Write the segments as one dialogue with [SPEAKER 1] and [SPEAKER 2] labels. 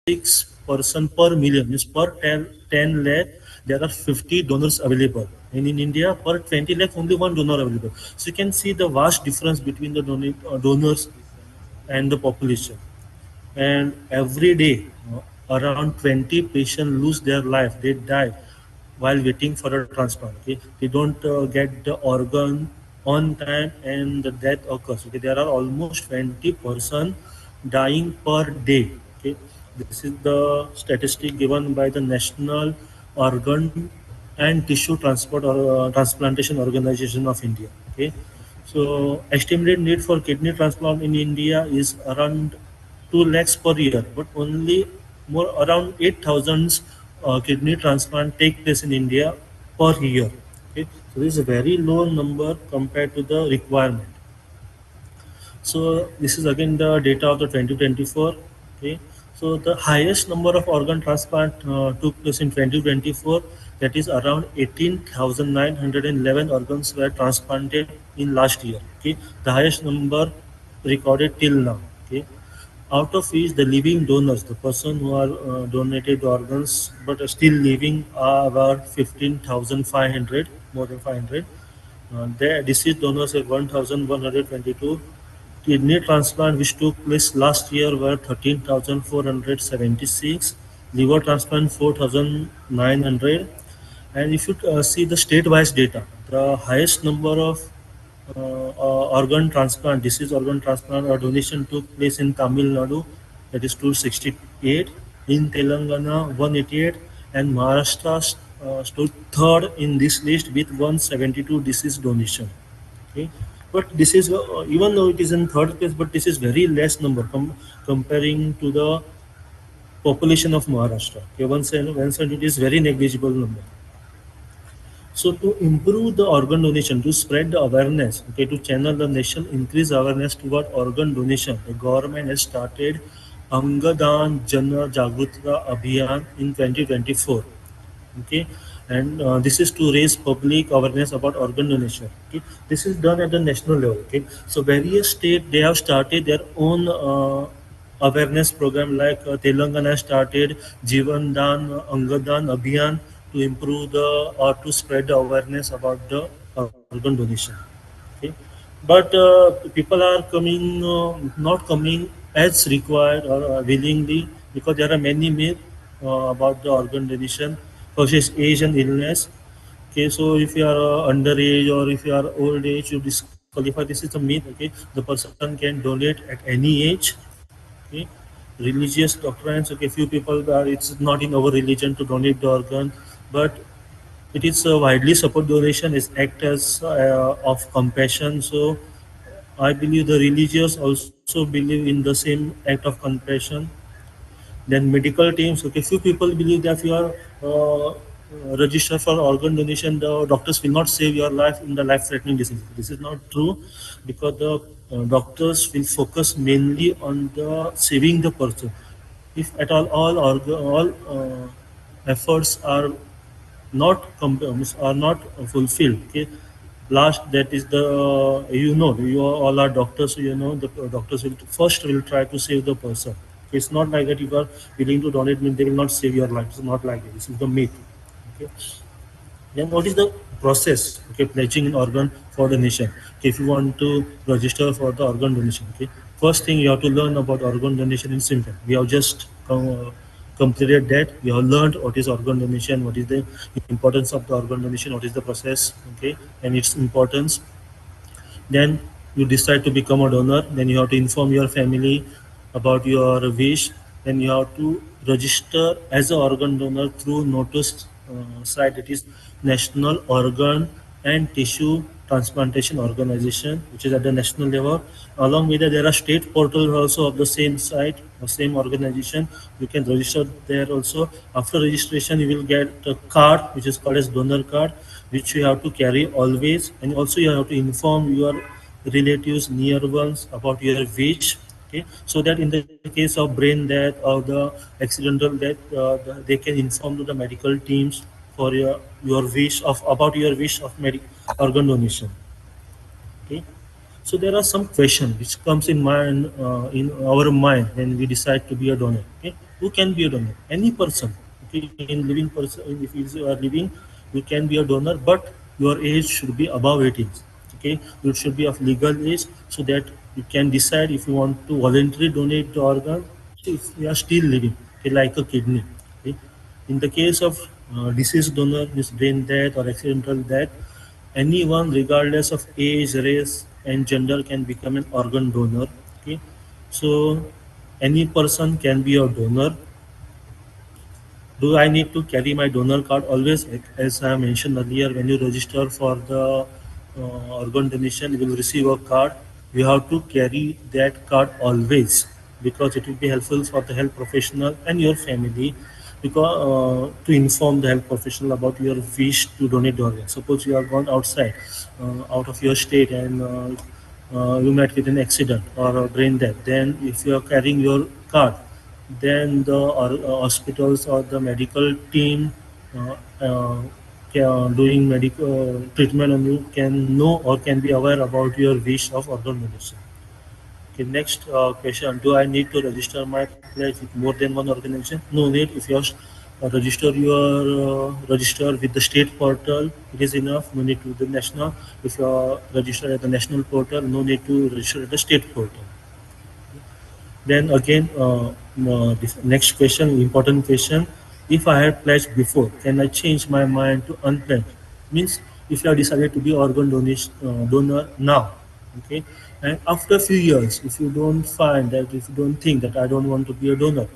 [SPEAKER 1] 6% per million, means per 10 lakh, there are 50 donors available. And in India, per 20 lakh, only one donor available. So you can see the vast difference between the donors and the population. And every day, around 20 patients lose their life. They die while waiting for a transplant. Okay, they don't get the organ on time, and the death occurs. Okay, there are almost 20% dying per day. Okay, this is the statistic given by the National Organ and Tissue Transport or Transplantation Organization of India. Okay, so estimated need for kidney transplant in India is around 2 lakhs per year, but only more around 8,000 kidney transplant take place in India per year. Okay, so this is a very low number compared to the requirement. So this is again the data of the 2024. Okay, so the highest number of organ transplant took place in 2024. That is around 18,911 organs were transplanted in last year. Okay, the highest number recorded till now. Okay, out of which the living donors, the person who are donated organs but are still living, are about 15,500, more than 500. The deceased donors are 1,122. Kidney transplant which took place last year were 13,476. Liver transplant 4,900. And if you see the state-wise data, the highest number of organ transplant, disease organ transplant or donation took place in Tamil Nadu, that is 268, in Telangana 188, and Maharashtra stood third in this list with 172 disease donation. Okay, but this is even though it is in third place, but this is very less number comparing to the population of Maharashtra. Okay, 170 is very negligible number. So to improve the organ donation, to spread the awareness, okay, to channel the nation, increase awareness toward organ donation, the government has started Angadan Jana Jagruta Abhiyan in 2024. Okay, and this is to raise public awareness about organ donation. Okay, this is done at the national level. Okay, so various states they have started their own awareness program, like Telangana started Jivan Dan Angadan Abhiyan to improve the or to spread the awareness about the organ donation. Okay, but people are coming not coming as required or willingly, because there are many myths about the organ donation. First is age and illness. Okay, so if you are underage or if you are old age, you disqualify. This is a myth. Okay, the person can donate at any age. Okay, religious doctrines. Okay, few people are, it's not in our religion to donate the organ, but it is widely support donation is act as of compassion. So I believe the religious also believe in the same act of compassion. Then medical teams, okay, few people believe that if you are registered for organ donation, the doctors will not save your life in the life-threatening disease. This is not true, because the doctors will focus mainly on the saving the person. If at all efforts are not are not fulfilled. Okay, last, that is the you all are doctors, so the doctors will first will try to save the person. It's not like that if you are willing to donate means they will not save your life. It's not like that. This is the myth. Okay, then what is the process? Okay, pledging an organ for donation. Okay, if you want to register for the organ donation, okay, first thing you have to learn about organ donation in simple. We have just completed that. We have learned what is organ donation, what is the importance of the organ donation, what is the process, okay, and its importance. Then you decide to become a donor. Then you have to inform your family about your wish. Then you have to register as an organ donor through notice site, that is National Organ and Tissue Transplantation Organization, which is at the national level. Along with that, there are state portals also of the same site, the same organization. You can register there also. After registration, you will get a card which is called as donor card, which you have to carry always. And also you have to inform your relatives, near ones, about your wish. Okay, so that in the case of brain death or the accidental death, they can inform to the medical teams for your wish of about your wish of organ donation. Okay, so there are some questions which comes in mind in our mind when we decide to be a donor. Okay, who can be a donor? Any person. Okay, in living person, if you are living, you can be a donor, but your age should be above 18. Okay, you should be of legal age so that you can decide if you want to voluntarily donate the organ if you are still living, okay, like a kidney. Okay. In the case of deceased donor, means brain death or accidental death, anyone regardless of age, race, and gender can become an organ donor. Okay, so any person can be a donor. Do I need to carry my donor card always? As I mentioned earlier, when you register for the organ donation, you will receive a card. You have to carry that card always because it will be helpful for the health professional and your family because to inform the health professional about your wish to donate the organ. Suppose you are gone outside, out of your state, and you met with an accident or a brain death. Then, if you are carrying your card, then the hospitals or the medical team doing medical treatment on you can know or can be aware about your wish of organ donation. Okay, next question: do I need to register my pledge with more than one organization? No need. If you register with the state portal, it is enough. No need to the national. If you are registered at the national portal, no need to register at the state portal. Then again, this next question, important question. If I had pledged before, can I change my mind to unpledged? Means if you have decided to be organ donation, donor now, okay, and after a few years, if you don't find that, if you don't think that I don't want to be a donor,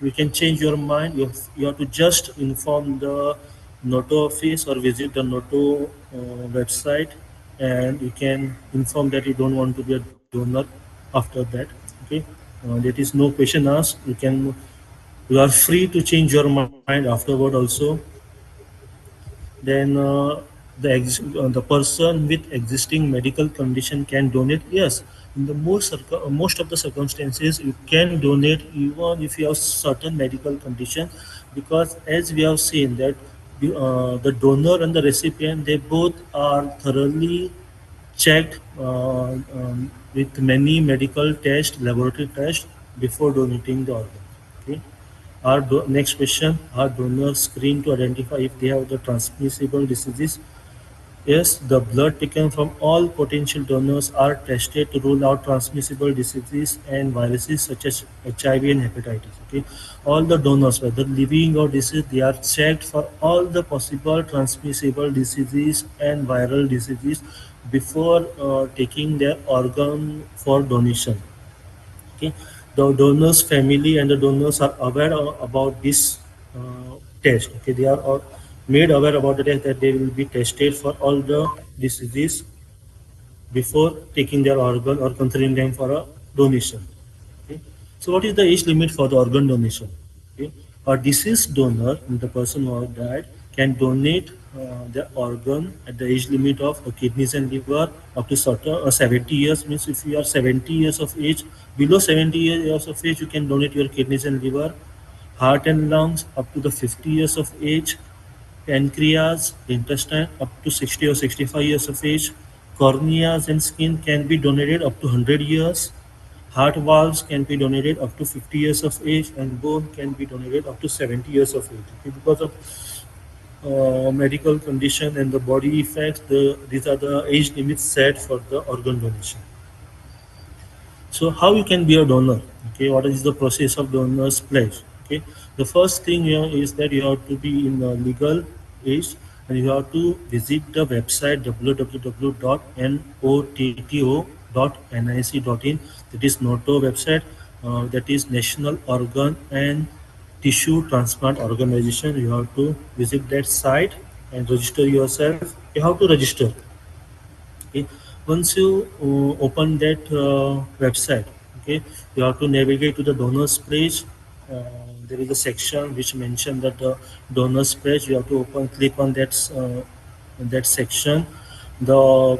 [SPEAKER 1] you can change your mind. You have to just inform the Noto office or visit the Noto website, and you can inform that you don't want to be a donor after that. Okay, there is no question asked. You are free to change your mind afterward also. Then the person with existing medical condition can donate. Yes, in the most of the circumstances, you can donate even if you have certain medical condition, because as we have seen that the donor and the recipient, they both are thoroughly checked with many medical tests, laboratory tests before donating the organ. Okay. Next question: are donors screened to identify if they have the transmissible diseases? Yes, the blood taken from all potential donors are tested to rule out transmissible diseases and viruses such as HIV and hepatitis. Okay, all the donors, whether living or deceased, they are checked for all the possible transmissible diseases and viral diseases before taking their organ for donation. Okay, the donor's family and the donors are aware about this test. Okay, they are all made aware about the test that they will be tested for all the diseases before taking their organ or considering them for a donation. Okay. So what is the age limit for the organ donation? Okay. A deceased donor, the person who have died, can donate the organ at the age limit of kidneys and liver up to 70 years. Means if you are 70 years of age, below 70 years of age, you can donate your kidneys and liver. Heart and lungs up to the 50 years of age. Pancreas, intestine up to 60 or 65 years of age. Corneas and skin can be donated up to 100 years. Heart valves can be donated up to 50 years of age, and bone can be donated up to 70 years of age. Okay, because of medical condition and the body effects, these are the age limits set for the organ donation. So how you can be a donor? Okay, what is the process of donor's pledge? Okay, the first thing here is that you have to be in a legal age, and you have to visit the website www.notto.nic.in. That is NOTO website. That is National Organ and Tissue Transplant Organization. You have to visit that site and register yourself. You have to register. Okay. Once you open that website, okay, you have to navigate to the donors page. There is a section which mention that the donors page. You have to click on that section. The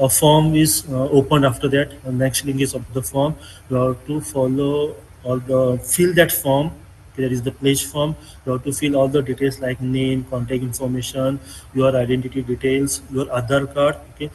[SPEAKER 1] a form is opened after that. The next link is of the form. You have to follow all the fill that form. Okay, there is the pledge form. You have to fill all the details like name, contact information, your identity details, your Aadhaar card. Okay,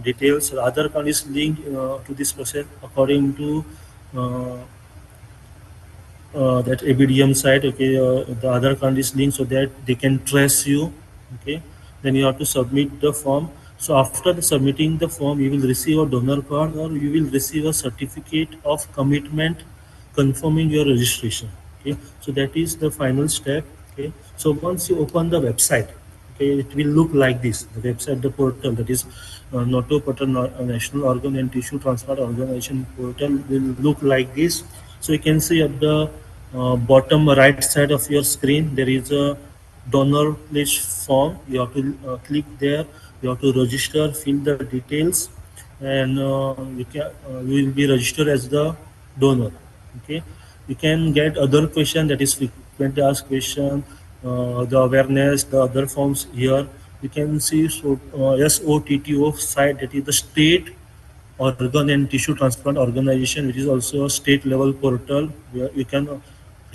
[SPEAKER 1] details. Your Aadhaar card is linked to this process according to uh, that ABDM site, okay, the other country's link so that they can trace you, okay. Then you have to submit the form. So after the submitting the form, you will receive a donor card or you will receive a certificate of commitment confirming your registration. Okay, so that is the final step. Okay, so once you open the website, okay, it will look like this. The website, the portal, that is Noto Portal, National Organ and Tissue Transplant Organization portal will look like this. So you can see at the bottom right side of your screen there is a donor list form. You have to click there. You have to register, fill the details, and you will be registered as the donor. Okay, you can get other question, that is frequently asked question, the awareness, the other forms here. You can see, so SOTTO site, that is the state organ and tissue transplant organization, which is also a state level portal where you can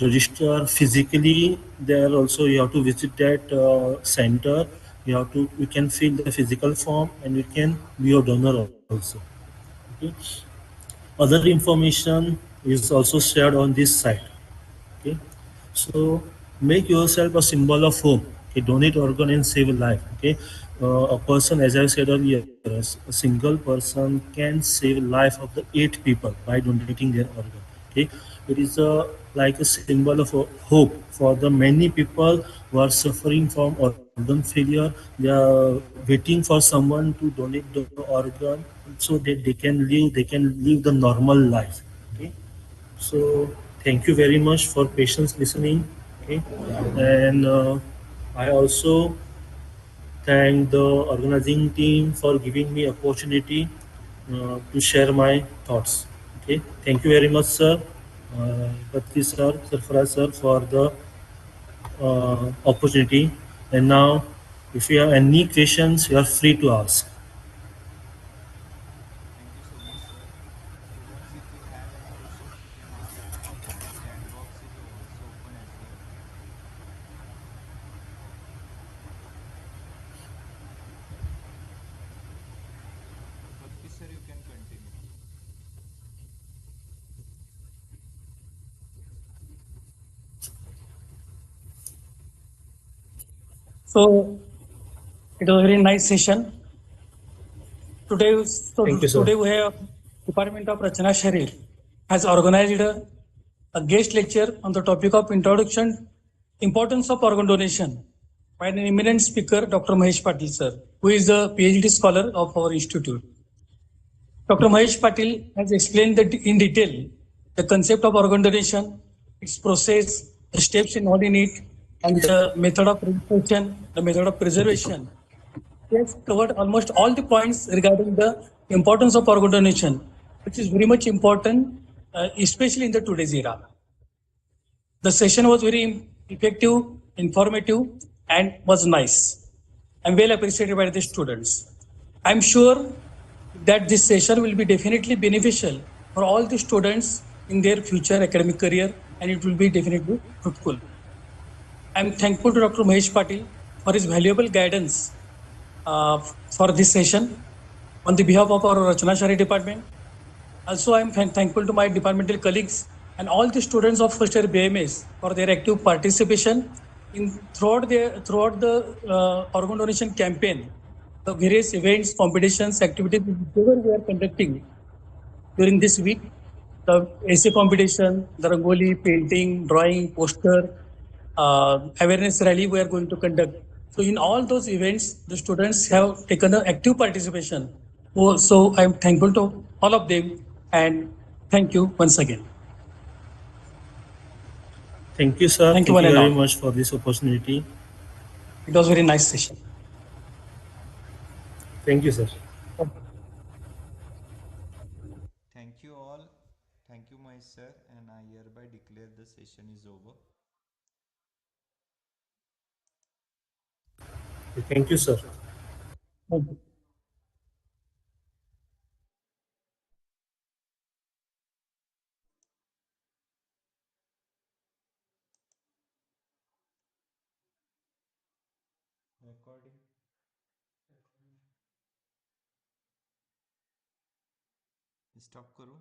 [SPEAKER 1] register physically there. Also you have to visit that center. You can fill the physical form and you can be a donor also. Okay. Other information is also shared on this site. Okay, so make yourself a symbol of hope. Okay, donate organ and save a life. Okay, a person, as I said earlier, a single person can save life of the 8 people by donating their organ. Okay, it is a like a symbol of hope for the many people who are suffering from organ failure. They are waiting for someone to donate the organ so that they can live the normal life. Okay, so thank you very much for patience listening. Okay, and I also thank the organizing team for giving me opportunity to share my thoughts. Okay, thank you very much, sir. Patil sir, Sarfaraz sir, for the opportunity. And now, if you have any questions, you are free to ask.
[SPEAKER 2] Thank you so much, sir. Students, if you have any questions, you can ask. Chat box is also open as well. Bhakti sir, you can continue.
[SPEAKER 3] So it was a very nice session. Today,
[SPEAKER 1] Thank
[SPEAKER 3] so
[SPEAKER 1] you, sir.
[SPEAKER 3] today we have Department of Rachana Sharif has organized a guest lecture on the topic of introduction, importance of organ donation by an eminent speaker, Dr. Mahesh Patil sir, who is a PhD scholar of our institute. Dr. Mahesh Patil has explained that in detail the concept of organ donation, its process, the steps involved in it, and the method of registration, the method of preservation. He has covered almost all the points regarding the importance of organ donation, which is very much important, especially in the today's era. The session was very effective, informative, and was nice and well appreciated by the students. I'm sure that this session will be definitely beneficial for all the students in their future academic career and it will be definitely fruitful. I'm thankful to Dr. Mahesh Patil for his valuable guidance uh, for this session on the behalf of our Rachana Shari department. Also, I am thankful to my departmental colleagues and all the students of first year BMS for their active participation in throughout the organ donation campaign, the various events, competitions, activities whatever we are conducting during this week. The essay competition, the Rangoli, painting, drawing, poster, awareness rally we are going to conduct. So in all those events, the students have taken an active participation. So I'm thankful to all of them and thank you once again.
[SPEAKER 1] Thank you, sir.
[SPEAKER 3] Thank you
[SPEAKER 1] Thank
[SPEAKER 3] one
[SPEAKER 1] you
[SPEAKER 3] and
[SPEAKER 1] very
[SPEAKER 3] all.
[SPEAKER 1] much for this opportunity.
[SPEAKER 3] It was a very nice session.
[SPEAKER 1] Thank you, sir.
[SPEAKER 2] Thank you all. Thank you, my sir, and I hereby declare the session is over.
[SPEAKER 1] Thank you, sir.
[SPEAKER 3] Thank you.
[SPEAKER 2] Recording. Stop करो.